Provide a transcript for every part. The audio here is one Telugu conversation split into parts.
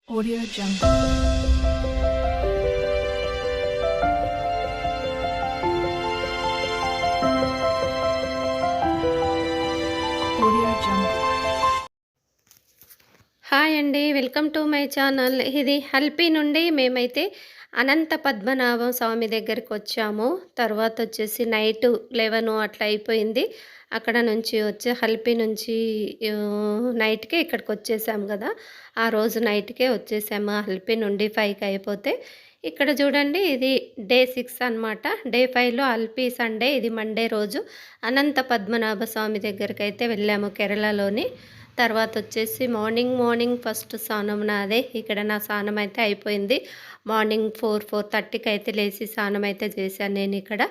Audio Jungle. Audio Jungle. Hi అండి, వెల్కమ్ టు మై ఛానల్. ఇది హల్పి నుండి మేమైతే అనంత పద్మనాభం స్వామి దగ్గరికి వచ్చాము. తర్వాత వచ్చేసి నైట్ 11 అట్లా అయిపోయింది. అక్కడ నుంచి వచ్చి హల్పి నుంచి నైట్కే ఇక్కడికి వచ్చేసాము కదా. ఆ రోజు నైట్కే వచ్చేసాము. హల్పి నుండి 5కి అయిపోతే ఇక్కడ చూడండి, ఇది డే 6 అనమాట. డే 5లో హల్పి సండే, ఇది మండే రోజు అనంత పద్మనాభ స్వామి దగ్గరికి అయితే వెళ్ళాము కేరళలోని. తర్వాత వచ్చేసి మార్నింగ్ ఫస్ట్ స్నానం నాదే. ఇక్కడ నా స్నానం అయితే అయిపోయింది. మార్నింగ్ 4:30కి అయితే లేచి స్నానం అయితే చేశాను నేను ఇక్కడ.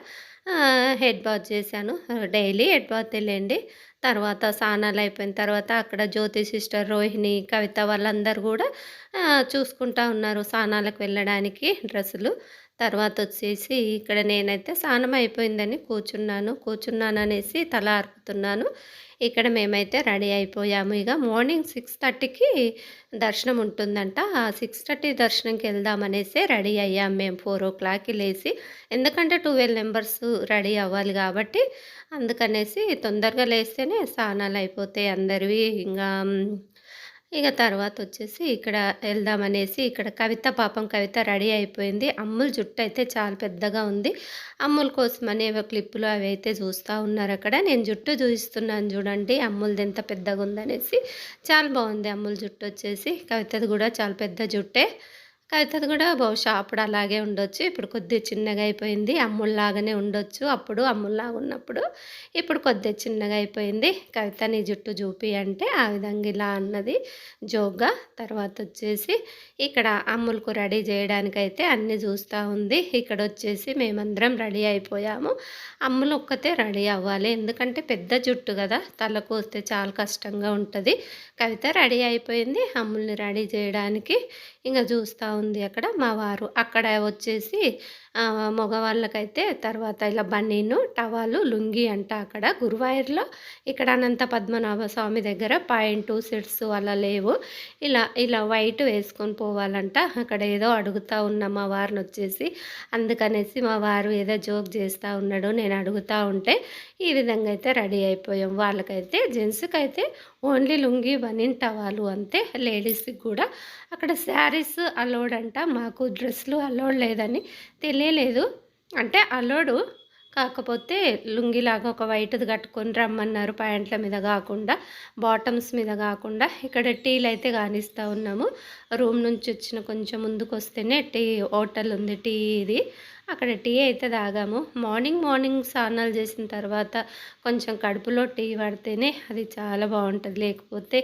హెడ్ బాత్ చేశాను. డైలీ హెడ్ బాత్ వెళ్ళండి. తర్వాత స్నానాలు అయిపోయిన తర్వాత అక్కడ జ్యోతి సిస్టర్, రోహిణి, కవిత వాళ్ళందరూ కూడా చూసుకుంటా ఉన్నారు స్నానాలకు వెళ్ళడానికి డ్రెస్సులు. తర్వాత వచ్చేసి ఇక్కడ నేనైతే స్నానం అయిపోయిందని కూర్చున్నాను అనేసి తల ఆర్పుతున్నాను. ఇక్కడ మేమైతే రెడీ అయిపోయాము. ఇక మార్నింగ్ 6:30కి దర్శనం ఉంటుందంట. ఆ 6:30 దర్శనంకి వెళ్దామనేసి రెడీ అయ్యాము మేము 4 o'clockకి లేచి. ఎందుకంటే 12 మెంబర్స్ రెడీ అవ్వాలి కాబట్టి అందుకనేసి తొందరగా లేస్తేనే స్నానాలు అయిపోతాయి అందరివి. ఇక తర్వాత వచ్చేసి ఇక్కడ వెళ్దామనేసి ఇక్కడ కవిత రెడీ అయిపోయింది. అమ్ముల జుట్టు అయితే చాలా పెద్దగా ఉంది. అమ్ముల కోసమని క్లిప్పులు అవి అయితే చూస్తూ ఉన్నారు అక్కడ. నేను జుట్టు చూపిస్తున్నాను చూడండి, అమ్ములది ఎంత పెద్దగా ఉందనేసి. చాలా బాగుంది అమ్ముల జుట్టు వచ్చేసి. కవితది కూడా చాలా పెద్ద జుట్టే. కవితది కూడా బహుశా అప్పుడు అలాగే ఉండొచ్చు, ఇప్పుడు కొద్దిగా చిన్నగా అయిపోయింది. అమ్ముల్లాగానే ఉండొచ్చు అప్పుడు, అమ్ముల్లాగా ఉన్నప్పుడు. ఇప్పుడు కొద్దిగా చిన్నగా అయిపోయింది. కవిత నీ జుట్టు చూపి అంటే ఆ విధంగా ఇలా అన్నది జోగ్గా. తర్వాత వచ్చేసి ఇక్కడ అమ్ములకు రెడీ చేయడానికైతే అన్నీ చూస్తూ ఉంది. ఇక్కడ వచ్చేసి మేమందరం రెడీ అయిపోయాము. అమ్ములు ఒక్కతే రెడీ అవ్వాలి, ఎందుకంటే పెద్ద జుట్టు కదా, తలకు వస్తే చాలా కష్టంగా ఉంటుంది. కవిత రెడీ అయిపోయింది అమ్ముల్ని రెడీ చేయడానికి. ఇంకా చూస్తూ ఉంది అక్కడ మా వారు. అక్కడ వచ్చేసి మగవాళ్ళకైతే తర్వాత ఇలా బన్నీను, టవాలు, లుంగి అంట అక్కడ గురువాయూర్లో. ఇక్కడ అనంత పద్మనాభ స్వామి దగ్గర పాయింట్ సెట్స్ అలా లేవు. ఇలా వైట్ వేసుకొని పోవాలంట. అక్కడ ఏదో అడుగుతూ ఉన్నా మా వారిని వచ్చేసి. అందుకనేసి మా వారు ఏదో జోక్ చేస్తూ ఉన్నాడు. నేను అడుగుతూ ఉంటే ఈ విధంగా అయితే రెడీ అయిపోయాం. వాళ్ళకైతే జెంట్స్కి అయితే ఓన్లీ లుంగి, బనీన్, టవాలు అంతే. లేడీస్కి కూడా అక్కడ శారీస్ అలౌడ్ అంట. మాకు డ్రెస్సులు అలౌడ్ లేదని తెలియలేదు. అంటే అలౌడు, కాకపోతే లుంగిలాగా ఒక వైట్ది కట్టుకొని రమ్మన్నారు, ప్యాంట్ల మీద కాకుండా, బాటమ్స్ మీద కాకుండా. ఇక్కడ టీలు అయితే కానిస్తూ ఉన్నాము. రూమ్ నుంచి వచ్చిన కొంచెం ముందుకు వస్తేనే టీ హోటల్ ఉంది, టీ ఇది. అక్కడ టీ అయితే తాగాము. మార్నింగ్ స్నానాలు చేసిన తర్వాత కొంచెం కడుపులో టీ పడితేనే అది చాలా బాగుంటుంది. లేకపోతే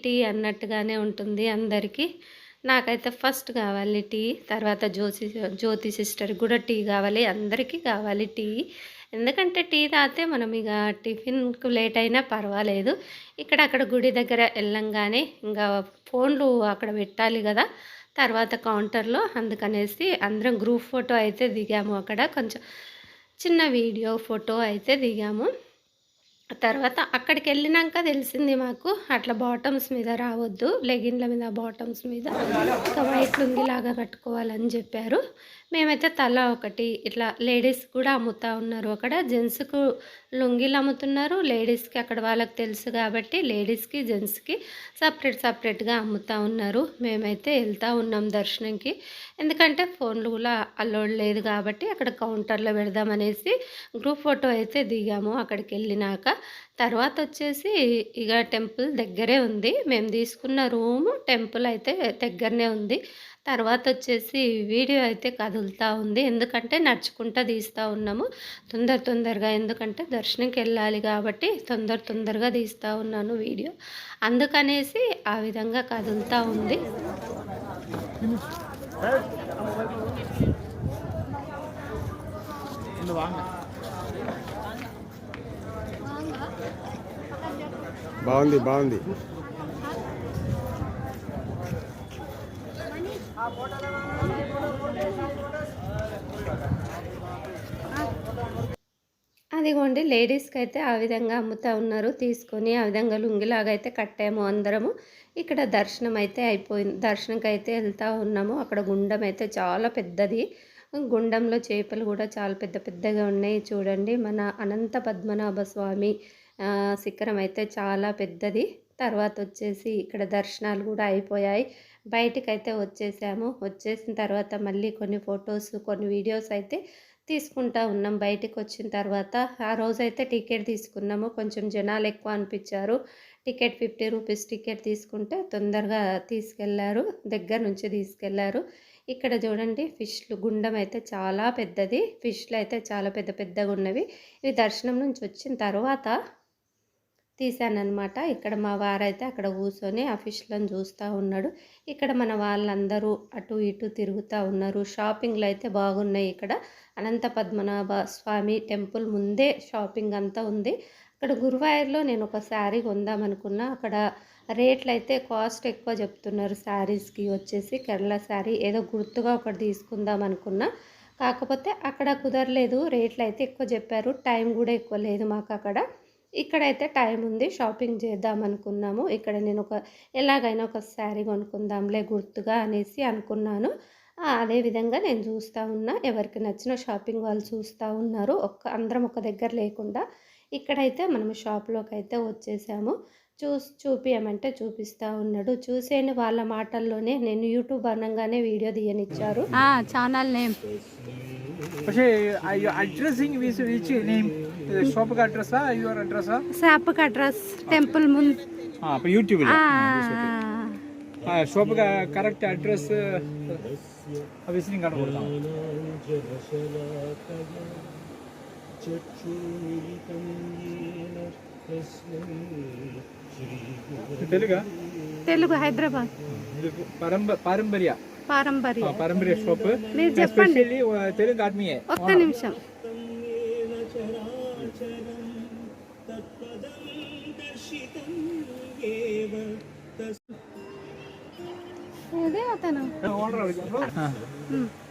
టీ అన్నట్టుగానే ఉంటుంది అందరికీ. నాకైతే ఫస్ట్ కావాలి టీ. తర్వాత జ్యోతి సిస్టర్కి కూడా టీ కావాలి, అందరికీ కావాలి టీ. ఎందుకంటే టీ తాగితే మనం ఇక టిఫిన్కు లేట్ అయినా పర్వాలేదు. అక్కడ గుడి దగ్గర వెళ్ళంగానే ఇంకా ఫోన్లు అక్కడ పెట్టాలి కదా తర్వాత కౌంటర్లో. అందుకనేసి అందరం గ్రూప్ ఫోటో అయితే దిగాము అక్కడ. కొంచెం చిన్న వీడియో ఫోటో అయితే దిగాము. తర్వాత అక్కడికి వెళ్ళినాక తెలిసింది మాకు అట్లా బాటమ్స్ మీద రావద్దు, లెగిన్ల మీద బాటమ్స్ మీద ఇంకా వైట్ లుంగిలాగా కట్టుకోవాలని చెప్పారు. మేమైతే తల ఒకటి ఇట్లా లేడీస్ కూడా అమ్ముతూ ఉన్నారు అక్కడ. జెంట్స్కు లుంగీలు అమ్ముతున్నారు, లేడీస్కి అక్కడ వాళ్ళకి తెలుసు కాబట్టి లేడీస్కి జెంట్స్కి సపరేట్గా అమ్ముతూ ఉన్నారు. మేమైతే వెళ్తూ ఉన్నాం దర్శనంకి. ఎందుకంటే ఫోన్లు కూడా అలౌడ్ లేదు కాబట్టి అక్కడ కౌంటర్లో పెడదామనేసి గ్రూప్ ఫోటో అయితే దిగాము అక్కడికి వెళ్ళినాక. తర్వాత వచ్చేసి ఇక టెంపుల్ దగ్గరే ఉంది. మేము తీసుకున్న రూము టెంపుల్ అయితే దగ్గరనే ఉంది. తర్వాత వచ్చేసి వీడియో అయితే కదులుతూ ఉంది, ఎందుకంటే నడుచుకుంటూ తీస్తూ ఉన్నాము తొందరగా. ఎందుకంటే దర్శనంకి వెళ్ళాలి కాబట్టి తొందరగా తీస్తూ ఉన్నాను వీడియో. అందుకనేసి ఆ విధంగా కదులుతూ ఉంది. బాగుంది. ఇదిగోండి లేడీస్‌కైతే ఆ విధంగా అమ్ముతా ఉన్నారు. తీసుకొని ఆ విధంగా లుంగిలాగా అయితే కట్టాము అందరము. ఇక్కడ దర్శనం అయితే అయిపోయింది. దర్శనంకైతే ఎళ్తా ఉన్నాము. అక్కడ గుండం అయితే చాలా పెద్దది. గుండంలో చేపలు కూడా చాలా పెద్ద పెద్దగా ఉన్నాయి. చూడండి మన అనంత పద్మనాభ స్వామి శిఖరం అయితే చాలా పెద్దది. తర్వాత వచ్చేసి ఇక్కడ దర్శనాలు కూడా అయిపోయాయి. బయటికైతే వచ్చేసాము. వచ్చేసిన తర్వాత మళ్ళీ కొన్ని ఫొటోస్, కొన్ని వీడియోస్ అయితే తీసుకుంటా ఉన్నాం. బయటికొచ్చిన తర్వాత ఆ రోజైతే టికెట్ తీసుకున్నాము. కొంచెం జనాలు ఎక్కువ అనిపిచ్చారు. టికెట్ 50 రూపీస్ టికెట్ తీసుకుంటే తొందరగా తీసుకెళ్లారు. దగ్గర నుంచి తీసుకెళ్లారు. ఇక్కడ చూడండి ఫిష్‌లు గుండం అయితే చాలా పెద్దది. ఫిష్‌లు అయితే చాలా పెద్ద పెద్దగున్నవి. ఇవి దర్శనం నుంచి వచ్చిన తర్వాత తీశాననమాట. ఇక్కడ మా వారైతే అక్కడ కూర్చొని ఆ ఫిష్‌లను చూస్తూ ఉన్నాడు. ఇక్కడ మన వాళ్ళందరూ అటు ఇటు తిరుగుతూ ఉన్నారు. షాపింగ్‌లు అయితే బాగున్నాయి ఇక్కడ. అనంత పద్మనాభ స్వామి టెంపుల్ ముందే షాపింగ్ అంతా ఉంది. అక్కడ గురువాయూర్‌లో నేను ఒక శారీ కొందామనుకున్నా. అక్కడ రేట్లు అయితే కాస్ట్ ఎక్కువ చెప్తున్నారు. శారీస్‌కి వచ్చేసి కేరళ శారీ ఏదో గుర్తుగా ఒకటి తీసుకుందాం అనుకున్నా. కాకపోతే అక్కడ కుదరలేదు. రేట్లు అయితే ఎక్కువ చెప్పారు. టైం కూడా ఎక్కువ లేదు మాకు అక్కడ. ఇక్కడైతే టైం ఉంది. షాపింగ్ చేద్దాం అనుకున్నాము. ఇక్కడ నేను ఎలాగైనా ఒక శారీ కొనుక్కుందాంలే గుర్తుగా అనేసి అనుకున్నాను. అదే విధంగా నేను చూస్తూ ఉన్నా. ఎవరికి నచ్చిన షాపింగ్ వాళ్ళు చూస్తూ ఉన్నారు. అందరం ఒక దగ్గర లేకుండా. ఇక్కడైతే మనం షాప్‌లోకైతే వచ్చేసాము. చూపియమంటే చూపిస్తూ ఉన్నాడు. చూసేయండి వాళ్ళ మాటల్లోనే. నేను యూట్యూబ్ అనంగానే వీడియో తీయనిచ్చారు. Channel name. പക്ഷേ అడ్రసింగ్ విచ్ నేమ్ షాప్ का एड्रेस యువర్ అడ్రస్ షాప్ का అడ్రస్ టెంపుల్ ముందు അപ്പോൾ യൂട്യൂബിൽ shop correct address visiting card കൊടുക്കാം తెలుగు హైదరాబాద్ పారంపర్య షాప్ మీరు చెప్పండి. తెలుగు ఆత్మీయ ఒక్క నిమిషం. అదే అతను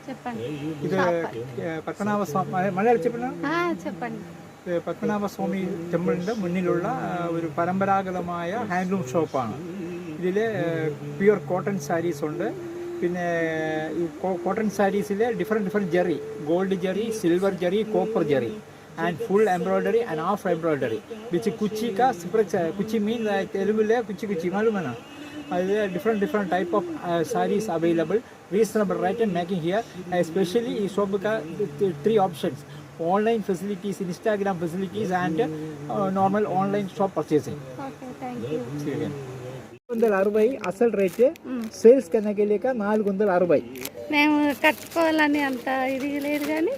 చెప్పండి. ഇത് പത്മനാഭ സ്വാമി മലയാളം చెప్పండి. പത്മനാഭ സ്വാമി ടെമ്പിളിൻ്റെ മുന്നിലുള്ള ഒരു പരമ്പരാഗതമായ ഹാൻഡ്ലൂം ഷോപ്പാണ്. ഇതിൽ പ്യുവർ കോട്ടൺ സാരീസ് ഉണ്ട്. പിന്നെ ഈ കോട്ടൺ സാരീസിൽ different zari, gold zari, silver zari, copper zari and full embroidery and half embroidery which kuchi ka kuchi mean telugu le kuchi malumana. Different type of sarees available, reasonable rate and making here. Especially ee shop ka 3 options: online facilities, Instagram facilities and normal online shop purchasing. Okay, thank you. 460 అసలు రేట్, సేల్స్ కన్నా లేక 460. మేము కట్టుకోవాలని అంత ఇది లేదు కానీ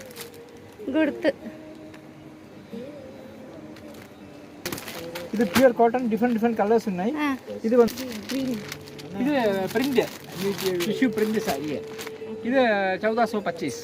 గుర్తు. ఇది ప్యూర్ కాటన్, డిఫరెంట్ కలర్స్ ఉన్నాయి. ఇది ఇది ప్రింట్ టిష్యూ ప్రింట్ సారీ. ఇది 1425.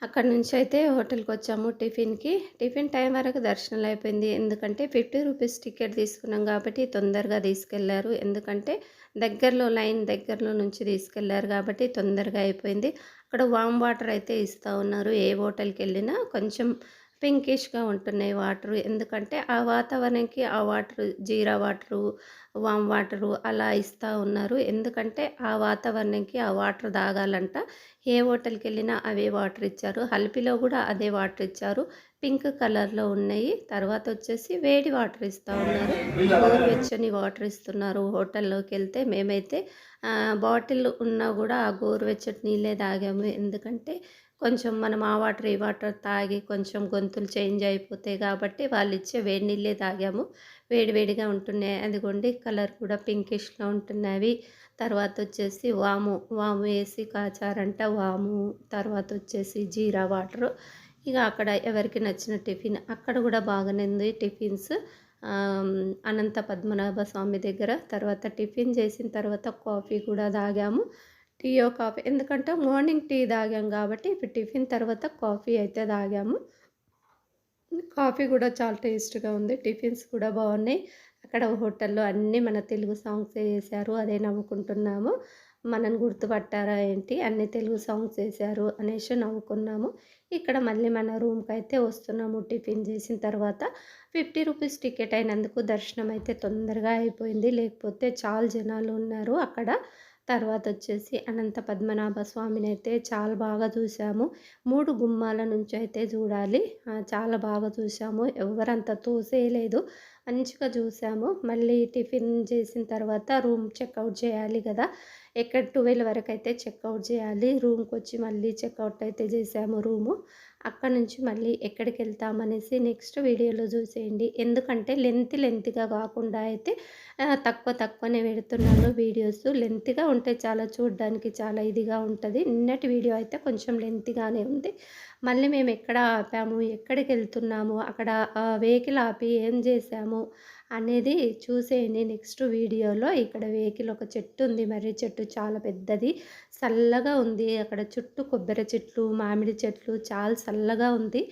అక్కడ నుంచి అయితే హోటల్కి వచ్చాము టిఫిన్కి. టిఫిన్ టైం వరకు దర్శనాలు అయిపోయింది. ఎందుకంటే 50 రూపీస్ టికెట్ తీసుకున్నాం కాబట్టి తొందరగా తీసుకెళ్లారు. ఎందుకంటే దగ్గరలో నుంచి తీసుకెళ్లారు కాబట్టి తొందరగా అయిపోయింది. అక్కడ వామ్ వాటర్ అయితే ఇస్తూ ఉన్నారు. ఏ హోటల్కి వెళ్ళినా కొంచెం పింకిష్గా ఉంటున్నాయి వాటరు. ఎందుకంటే ఆ వాతావరణంకి ఆ వాటర్ జీరా వాటరు, వామ్ వాటరు అలా ఇస్తూ ఉన్నారు. ఎందుకంటే ఆ వాతావరణంకి ఆ వాటర్ తాగాలంట. ఏ హోటల్కి వెళ్ళినా అవే వాటర్ ఇచ్చారు. హల్పిలో కూడా అదే వాటర్ ఇచ్చారు. పింక్ కలర్లో ఉన్నాయి. తర్వాత వచ్చేసి వేడి వాటర్ ఇస్తూ ఉన్నారు. గోరువెచ్చని వాటర్ ఇస్తున్నారు. హోటల్లోకి వెళ్తే మేమైతే బాటిల్ ఉన్నా కూడా ఆ గోరువెచ్చటి నీళ్ళే తాగాము. ఎందుకంటే కొంచెం మనం ఆ వాటర్ ఈ వాటర్ తాగి కొంచెం గొంతులు చేంజ్ అయిపోతాయి కాబట్టి వాళ్ళు ఇచ్చే వేడి నీళ్ళే తాగాము. వేడివేడిగా ఉంటున్నాయి. అదిగోండి కలర్ కూడా పింకిష్లో ఉంటున్నవి. తర్వాత వచ్చేసి వాము వేసి కాచారంట వాము. తర్వాత వచ్చేసి జీరా వాటరు. ఇక అక్కడ ఎవరికి నచ్చిన టిఫిన్ అక్కడ కూడా బాగానే ఉంది టిఫిన్స్. అనంత పద్మనాభ స్వామి దగ్గర. తర్వాత టిఫిన్ చేసిన తర్వాత కాఫీ కూడా తాగాము. టీయో కాఫీ, ఎందుకంటే మార్నింగ్ టీ తాగాం కాబట్టి ఇప్పుడు టిఫిన్ తర్వాత కాఫీ అయితే తాగాము. కాఫీ కూడా చాలా టేస్ట్‌గా ఉంది. టిఫిన్స్ కూడా బాగున్నాయి. అక్కడ హోటల్‌లో అన్నీ మన తెలుగు సాంగ్సే ఏశారు. అదే నవ్వుకుంటున్నాము. మనని గుర్తుపట్టారా ఏంటి? అన్ని తెలుగు సాంగ్స్ ఏశారు అనేసి నవ్వుకున్నాము. ఇక్కడ మళ్ళీ మన రూమ్‌కైతే వస్తున్నాము టిఫిన్ చేసిన తర్వాత. ₹50 టికెట్ అయినందుకు దర్శనం అయితే తొందరగా అయిపోయింది. లేకపోతే చాలా జనాలు ఉన్నారు అక్కడ. తర్వాతొచ్చేసి అనంత పద్మనాభ స్వామినైతే చాలా బాగా చూసాము. 3 గుమ్మాల నుంచయితే చూడాలి. చాలా బాగా చూసాము. ఎవ్వరంత తోసేయలేదు. మంచిగా చూసాము. మళ్ళీ టిఫిన్ చేసిన తర్వాత రూమ్ చెక్‌ఔట్ చేయాలి గదా! 12 వరకైతే చెక్‌ఔట్ చేయాలి. రూమ్‌కొచ్చి మళ్ళీ చెక్‌ఔట్ అయితే చేసాము రూము. అక్కడి నుంచి మళ్ళీ ఎక్కడికెళ్తామనేసి నెక్స్ట్ వీడియోలో చూసేయండి. ఎందుకంటే లెంతీగా కాకుండా అయితే తక్కువనే పెడుతున్నాను వీడియోస్. లెంతీగా ఉంటే చాలా చూడడానికి చాలా ఇదిగా ఉంటది. నిన్నటి వీడియో అయితే కొంచెం లెంతీగానే ఉంది. మళ్ళీ మేము ఎక్కడ ఆపాము, ఎక్కడికెళ్తున్నాము, అక్కడ వెహికల్ ఆపి ఏం చేశాము అనేది చూసేయండి నెక్స్ట్ వీడియోలో. ఇక్కడ వెహికల్ ఒక చెట్టు ఉంది. మర్రి చెట్టు చాలా పెద్దది. చల్లగా ఉంది. అక్కడ చుట్టూ కొబ్బరి చెట్లు, మామిడి చెట్లు చాలా చల్లగా ఉంది.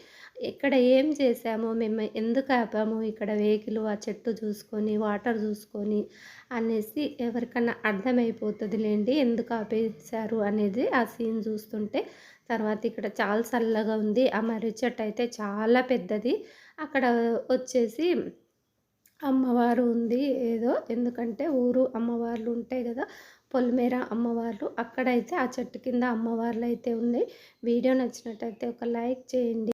ఇక్కడ ఏం చేశాము, మేము ఎందుకు ఆపాము, ఇక్కడ వెహికల్, ఆ చెట్టు చూసుకొని, వాటర్ చూసుకొని అనేసి ఎవరికన్నా అర్థమైపోతదిలెండి ఎందుకు ఆపేశారు అనేది ఆ సీన్ చూస్తుంటే. తర్వాత ఇక్కడ చాలా చల్లగా ఉంది. ఆ మర్రి చెట్టు అయితే చాలా పెద్దది. అక్కడ వచ్చేసి అమ్మవారు ఉంది ఏదో, ఎందుకంటే ఊరు అమ్మవార్లు ఉంటాయి గదా! పొలిమేర అమ్మవార్లు. అక్కడైతే ఆ చెట్టు కింద అమ్మవార్లయితే ఉన్నాయి. వీడియో నచ్చినట్టయితే ఒక లైక్ చేయండి.